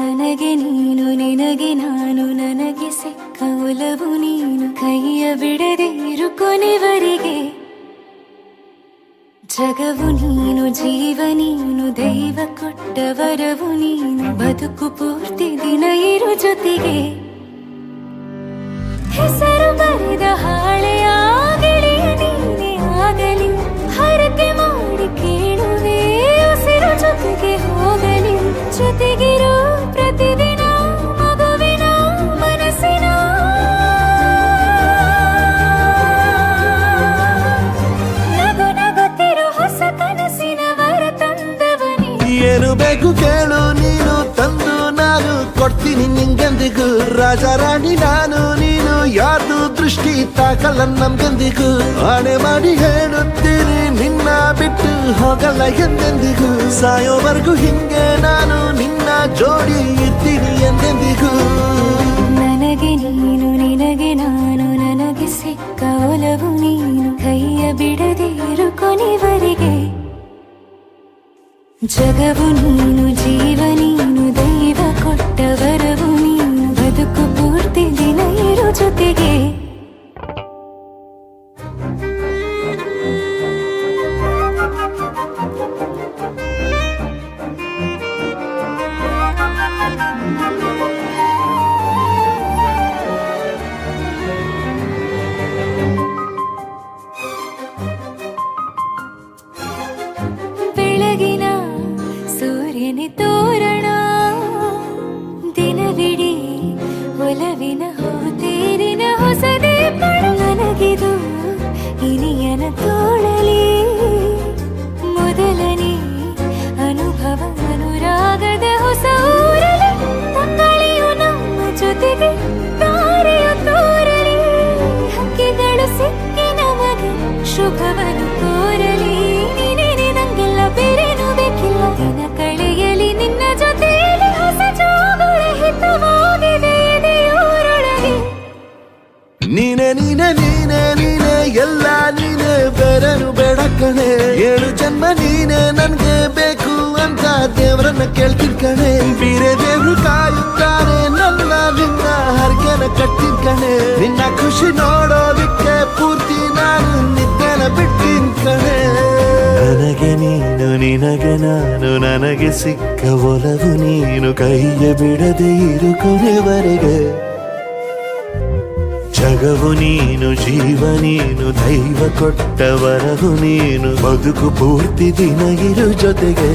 ನನಗೆ ನೀನು ನಿನಗೆ ನಾನು ನನಗೆ ಸಿಕ್ಕ ಒಲವು ನೀನು ಕೈಯ ಬಿಡದೆ ಇರು ಕೊನೆವರೆಗೆ ಜಗವು ನೀನು ಜೀವ ನೀನು ದೈವ ಕೊಟ್ಟ ವರವು ನೀನು ಬದುಕು ಪೂರ್ತಿ ದಿನ ಇರು ಜೊತೆಗೆ ಹೆಸರು ಬರೆದ ಹಾಳೆಯ ಗೆಳೆಯ ನೀನೇ ಆಗಲಿ ಹರಕೆ ಮಾಡಿ ಕೇಳುವೆ ಉಸಿರು ಜೊತೆಗೆ ಹೋಗಲಿ ಜೊತೆಗಿರೋ ಪ್ರತಿದಿನ ಮಗುವಿನ ಮನಸ್ಸಿನ ನಗು ನಗುತ್ತಿರೋ ಹೊಸ ಕನಸಿನ ವರ ತಂದವನೇ ಏನು ಬೇಕು ಕೇಳು ನೀನು ತಂದು ನಾನು ಕೊಡ್ತೀನಿ ನಿಂಗೆಂದಿಗೂ ರಾಜ ರಾಣಿ ನಾನು ನೀನು ಯಾರ್ದು ದೃಷ್ಟಿ ತಾಕಲ್ಲ ನಮ್ಗೆಂದಿಗೂ ಆಣೆ ಮಾಡಿ ಹೇಳುತ್ತೀನಿ ನಿನ್ನ ಬಿಟ್ಟು ಹೋಗಲ್ಲ ಎಂದೆಂದಿಗೂ ಸಾಯೋವರೆಗೂ ಹಿಂಗೆ ನಾನು ನಿನ್ನ ಜೋಡಿ ಇರ್ತೀನಿ ಎಂದೆಂದಿಗೂ ನನಗೆ ನೀನು ನಿನಗೆ ನಾನು ನನಗೆ ಸಿಕ್ಕ ಒಲವು ನೀನು ಕೈಯ ಬಿಡದೆ ಇರು ಕೊನೆವರೆಗೆ ಜಗವು ನೀನು ಜೀವ ನೀನು ದೈವ ಕೊಟ್ಟ ವರವು ನೀನು ಬದುಕು ಪೂರ್ತಿ ದಿನ ಇರು ಜೊತೆಗೆ ಬೆಳಗಿನ ಸೂರ್ಯನ ತೋರಣ ದಿನವಿಡೀ ಒಲವಿನ ಹೋತೇರಿನ ಹೊಸದೇ ನನಗಿದು ಇನಿಯನ ತೋಳಲಿ ಮೊದಲನೇ ಅನುಭವ ಅನುರಾಗದ ಹೊಸ ಊರಲಿ ತಂಗಳಿಯು ನಮ್ಮ ಜೊತೆಗೆ ತಾರೆಯು ತೋರಲಿ ಹಕ್ಕಿಗಳು ಸಿಕ್ಕಿ ನಮಗೆ ಶುಭವನ್ನು ಕೋರಲಿ ಬೇರೇನು ಬೇಕಿಲ್ಲ ದಿನ ಕಳೆಯಲಿ ನಿನ್ನ ಜೊತೆಯಲ್ಲಿ ಹೊಸ ಜೋಗುಳ ಹಿತವಾಗಿದೆ ಎದೆಯೂರೊಳಗೆ ನೀನೆ ನೀನೆ ನೀನೆ ನೀನೆ ಎಲ್ಲ ನೀನೆ ಬೇರೆನು ಬೇಡ ಕಣೆ 7 ಜನ್ಮ ನೀನೆ ನನ್ಗೆ ಬೇಕು ಅಂತ ದೇವರನ್ನ ಕೇಳ್ತೀನಿ ಕಣೆ ಬೇರೆ ದೇವ್ರು ಕಾಯುತ್ತಾರೆ ನನ್ನ ನಿನ್ನ ಹರಕೆನ ಕಟ್ಟಿನ ಕಣೆ ನಿನ್ನ ಖುಷಿ ನೋಡೋದಕ್ಕೆ ಪೂರ್ತಿ ನಾನು ನಿದ್ದೆನ ಬಿಟ್ಟಿನ್ ಕಣೆ ನನಗೆ ನೀನು ನಿನಗೆ ನಾನು ನನಗೆ ಸಿಕ್ಕ ಒಲವು ನೀನು ಕೈಯ ಬಿಡದೆ ಇರು ಕೊನೆವರೆಗೆ ಜಗವು ನೀನು ಜೀವ ನೀನು ದೈವ ಕೊಟ್ಟ ವರವು ನೀನು ಬದುಕು ಪೂರ್ತಿ ದಿನ ಇರು ಜೊತೆಗೆ